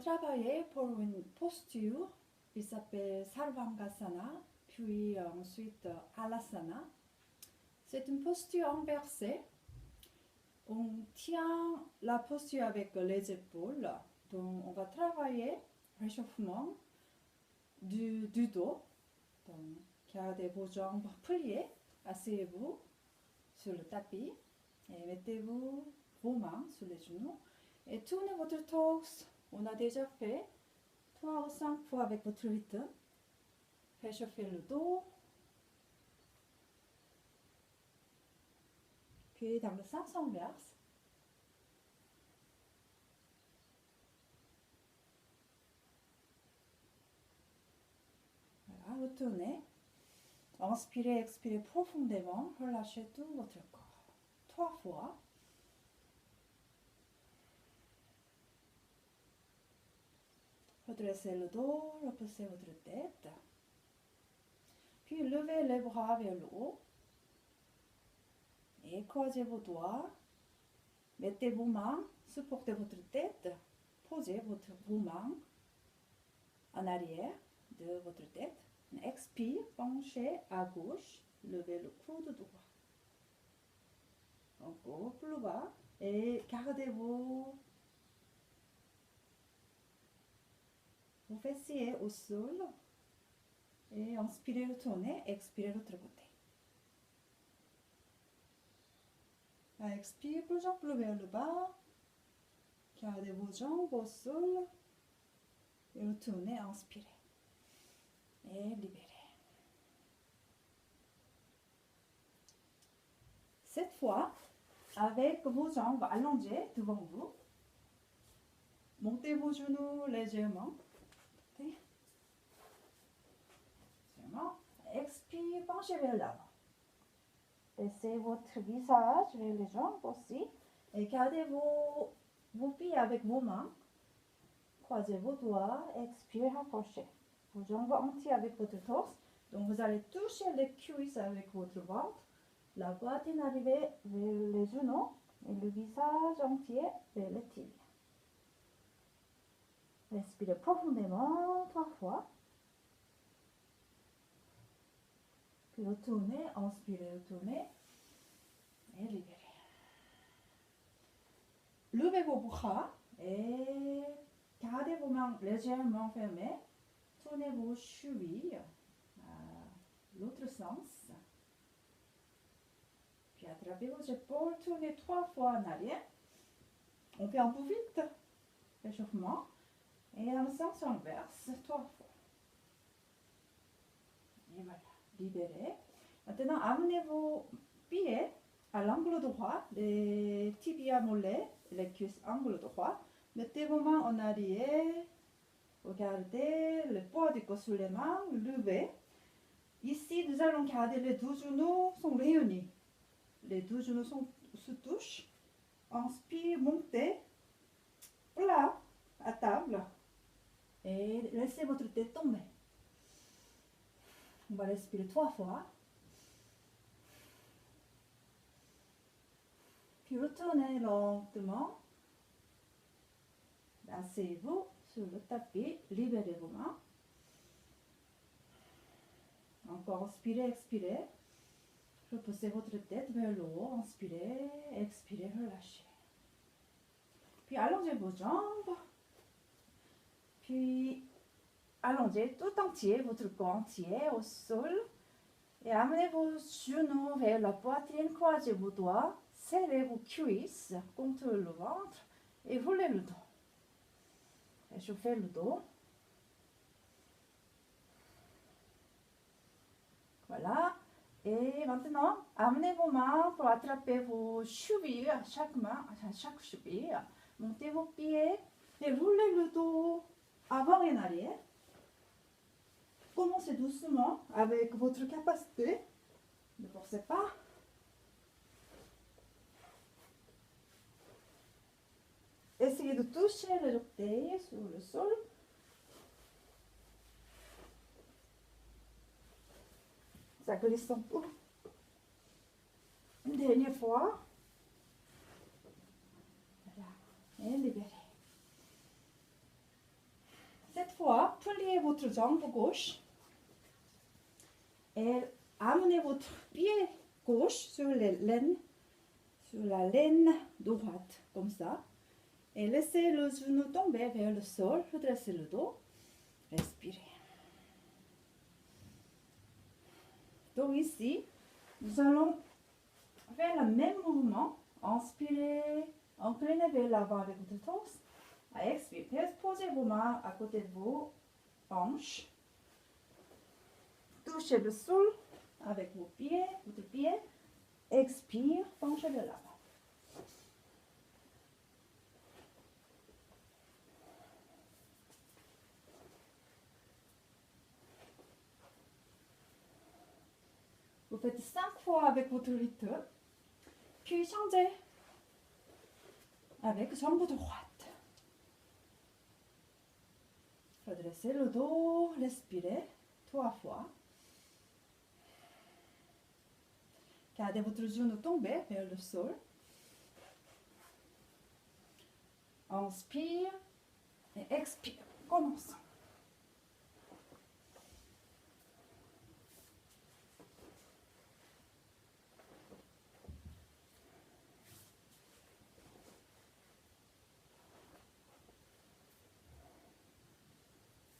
travailler pour une posture qui s'appelle Sarvangasana, puis ensuite Alasana. C'est une posture inversée. On tient la posture avec les épaules. Donc, on va travailler réchauffement du dos. Donc, gardez vos jambes pliées. Asseyez-vous sur le tapis et mettez-vous vos mains sur les genoux et tournez votre torse. On a déjà fait 3 ou 5 fois avec votre rythme. Réchauffez le dos. Puis dans le sens inverse. Voilà, retournez. Inspirez, expirez profondément. Relâchez tout votre corps. 3 fois. Redressez le dos, repoussez votre tête. Puis levez les bras vers le haut. Et croisez vos doigts. Mettez vos mains, supportez votre tête. Posez vos mains en arrière de votre tête. Expire, penchez à gauche. Levez le coude droit. Encore plus bas. Et gardez vos fessiers au sol. Et inspirez, retournez. Expirez, l'autre côté. Expire, plus en plus vers le bas. Gardez vos jambes au sol. Et retournez, inspirez. Et libérez. Cette fois, avec vos jambes allongées devant vous, montez vos genoux légèrement. Expire, penchez vers l'avant. Laissez votre visage vers les jambes aussi. Et gardez vos pieds avec vos mains. Croisez vos doigts. Expire, rapprochez. Vos jambes entières avec votre torse. Donc vous allez toucher les cuisses avec votre ventre. La poitrine arrivée vers les genoux. Et le visage entier vers les tibias. Respirez profondément 3 fois. Puis retournez, inspirez, retournez et libérez. Levez vos bras et gardez vos mains légèrement fermées. Tournez vos chevilles à l'autre sens. Puis attrapez vos épaules, tournez 3 fois en arrière. On fait un peu vite. Réchauffement. Et dans le sens inverse, 3 fois. Et voilà. Libérez. Maintenant, amenez vos pieds à l'angle droit, les tibias mollets, les cuisses angle droit. Mettez vos mains en arrière. Regardez le poids du corps sur les mains. Levez. Ici, nous allons garder les 2 genoux sont réunis. Les 2 genoux se touchent. Inspire, montez. Plat à table. Et laissez votre tête tomber. On va respirer 3 fois. Puis retournez lentement. Asseyez-vous sur le tapis. Libérez vos mains. Encore inspirez, expirez. Repoussez votre tête vers le haut. Inspirez, expirez, relâchez. Puis allongez vos jambes. Puis allongez tout entier, votre corps entier au sol. Et amenez vos genoux vers la poitrine, croisez vos doigts, serrez vos cuisses contre le ventre et roulez le dos. Réchauffez le dos. Voilà. Et maintenant, amenez vos mains pour attraper vos chevilles, à chaque main, à chaque cheville. Montez vos pieds et roulez le dos avant et en arrière. Commencez doucement avec votre capacité. Ne forcez pas. Essayez de toucher les orteils sur le sol. Ça glisse un peu. Une dernière fois. Voilà. Et libérez. pliez votre jambe gauche et amenez votre pied gauche sur la laine droite, comme ça. Et laissez le genou tomber vers le sol, redressez le dos, respirez. Donc ici, nous allons faire le même mouvement. Inspirez, inclinez vers l'avant avec votre torse. Expirez, posez vos mains à côté de vos hanches. Touchez le sol avec votre pied. Expire, penchez vers l'avant. Vous faites 5 fois avec votre rythme, puis changez avec jambe droite. Redressez le dos, respirez 3 fois. Gardez votre genou tombé vers le sol. Inspire et expire. Commençons.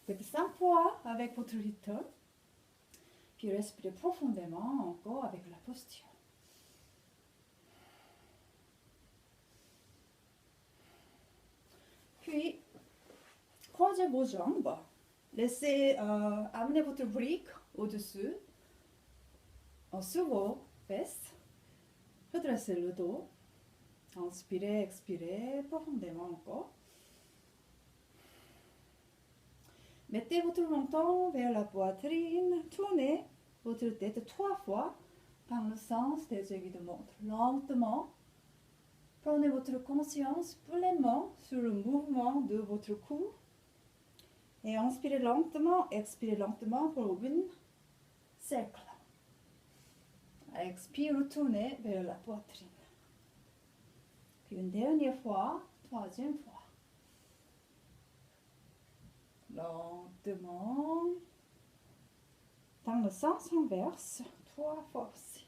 Faites 5 fois avec votre rythme. Puis respirez profondément encore avec la posture. Puis, croisez vos jambes. Laissez amener votre brique au-dessus, sur vos fesses. Redressez le dos. Inspirez, expirez profondément encore. Mettez votre menton vers la poitrine. Tournez votre tête 3 fois dans le sens des aiguilles de montre. Lentement. Prenez votre conscience pleinement sur le mouvement de votre cou. Et inspirez lentement, expirez lentement pour un cercle. Expire, retournez vers la poitrine. Puis une dernière fois, troisième fois. Lentement. Dans le sens inverse, 3 fois aussi.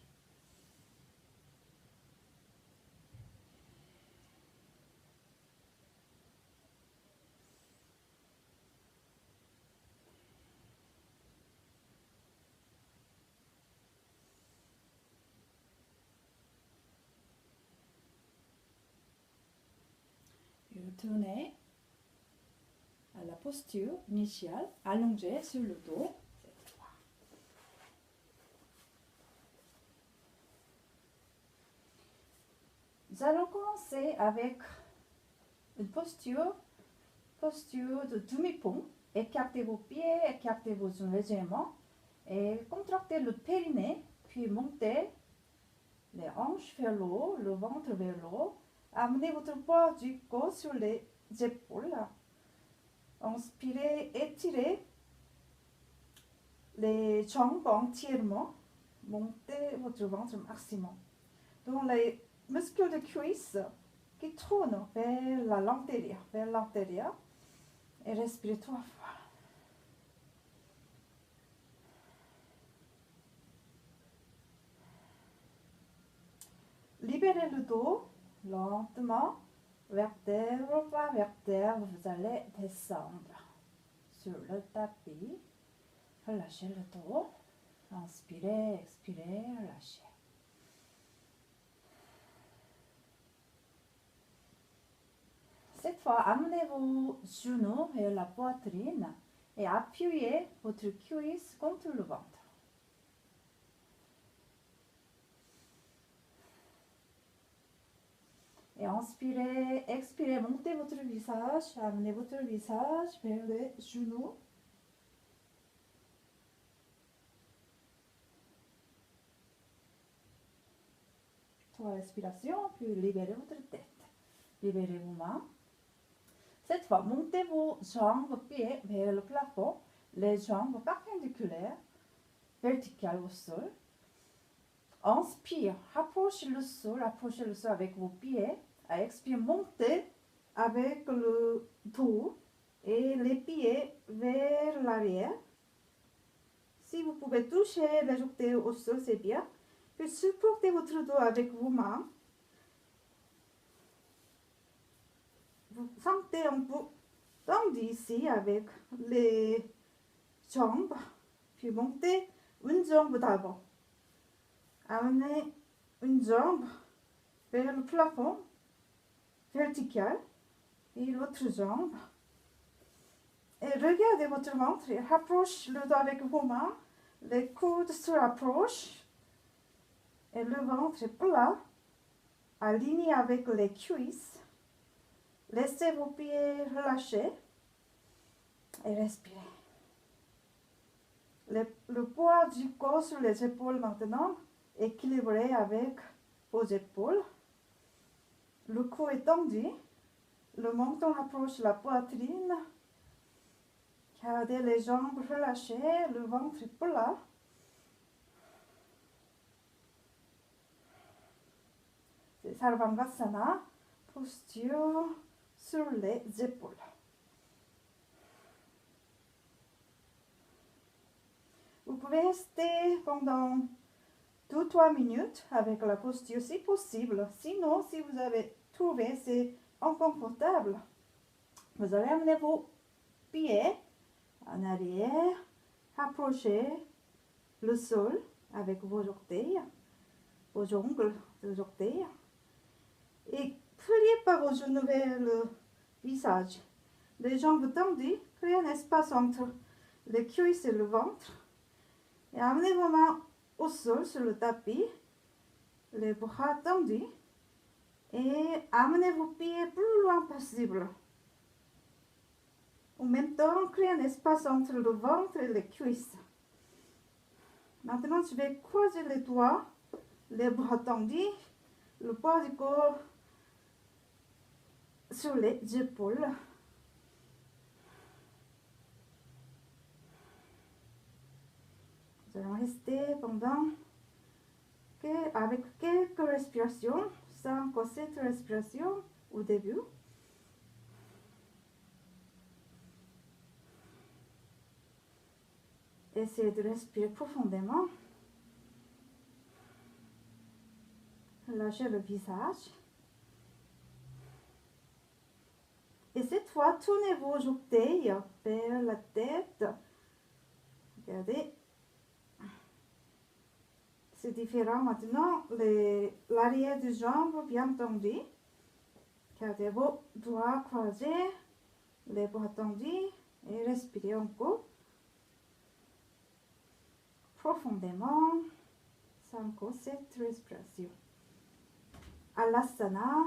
Puis retournez à la posture initiale, allongée sur le dos. Nous allons commencer avec une posture de demi-pont. Écartez vos pieds, écartez vos genoux légèrement et contractez le périnée, puis montez les hanches vers le haut, le ventre vers le haut. Amenez votre poids du corps sur les épaules. Inspirez, étirez les jambes entièrement. Montez votre ventre maximum. Donc les muscles de cuisse qui tournent vers l'intérieur, et respirez 3 fois. Libérez le dos lentement, vertèbre par vertèbre, vous allez descendre sur le tapis. Relâchez le dos. Inspirez, expirez, relâchez. Cette fois, amenez vos genoux vers la poitrine et appuyez votre cuisse contre le ventre. Et inspirez, expirez, montez votre visage, amenez votre visage vers les genoux. Trois respirations, puis libérez votre tête. Libérez vos mains. Cette fois, montez vos jambes, pieds vers le plafond, les jambes perpendiculaires, verticales au sol. Inspire, approchez le sol avec vos pieds. Expire, montez avec le dos et les pieds vers arrière. Si vous pouvez toucher la joncté au sol, c'est bien. Puis supportez votre dos avec vos mains. Vous sentez un peu tendu ici avec les jambes. Puis montez une jambe d'avant. Amenez une jambe vers le plafond vertical. Et l'autre jambe. Et regardez votre ventre. Et rapproche le dos avec vos mains. Les coudes se rapprochent. Et le ventre est plat. Aligné avec les cuisses. Laissez vos pieds relâchés. Et respirez. Le poids du corps sur les épaules maintenant. Équilibré avec vos épaules. Le cou est tendu. Le menton rapproche la poitrine. Gardez les jambes relâchées. Le ventre est plat. C'est Sarvangasana. Posture sur les épaules. Vous pouvez rester pendant 2-3 minutes avec la posture si possible. Sinon, si vous avez trouvé c'est inconfortable, vous allez amener vos pieds en arrière, rapprocher le sol avec vos orteils, vos ongles de orteils et pliez par vos genoux vers le visage. Les jambes tendues, créez un espace entre les cuisses et le ventre et amenez vos mains au sol sur le tapis, les bras tendus et amenez vos pieds plus loin possible. En même temps, créez un espace entre le ventre et les cuisses. Maintenant, je vais croiser les doigts, les bras tendus, le poids du corps sur les épaules. Nous allons rester pendant avec quelques respirations, 5 ou 7 respirations au début. Essayez de respirer profondément. Relâchez le visage. Et cette fois, tournez vos orteils vers la tête. Regardez. C'est différent maintenant. L'arrière des jambes bien tendu. Gardez vos doigts croisés, les bras tendus et respirez encore. Profondément, 5 ou 7 respirations. Alasana.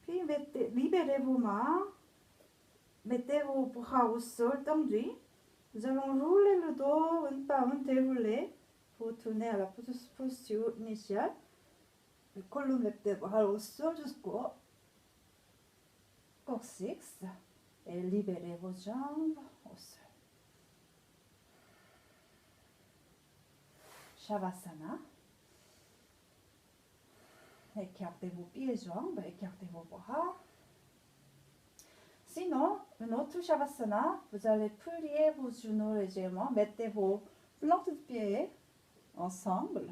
Puis libérez vos mains, mettez vos bras au sol tendus. Nous allons rouler le dos une par une, dérouler pour tourner à la posture initiale. Le colonne vertébrale au sol jusqu'au coccyx et libérez vos jambes au sol. Shavasana. Écartez vos pieds et jambes, écartez vos bras. Sinon, une autre Shavasana, vous allez plier vos genoux légèrement, mettez vos plantes de pieds ensemble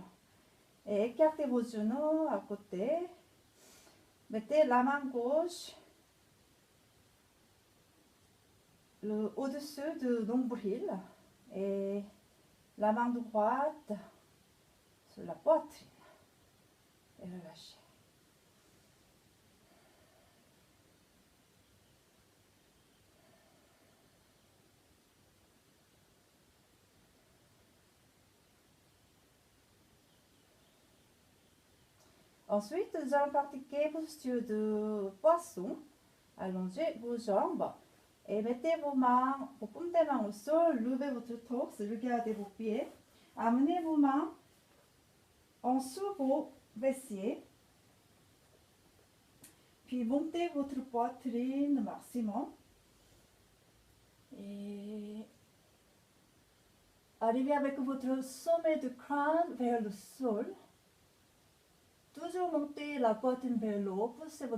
et écartez vos genoux à côté. Mettez la main gauche au-dessus du nombril et la main droite sur la poitrine et relâchez. Ensuite, nous allons pratiquer posture de poisson. Allongez vos jambes et mettez vos mains, vos paumes des mains au sol, levez votre torse, regardez vos pieds. Amenez vos mains en dessous vos fessiers. Puis montez votre poitrine au maximum. Et arrivez avec votre sommet de crâne vers le sol. Toujours toujours monter la poitrine vers le haut, poussez votre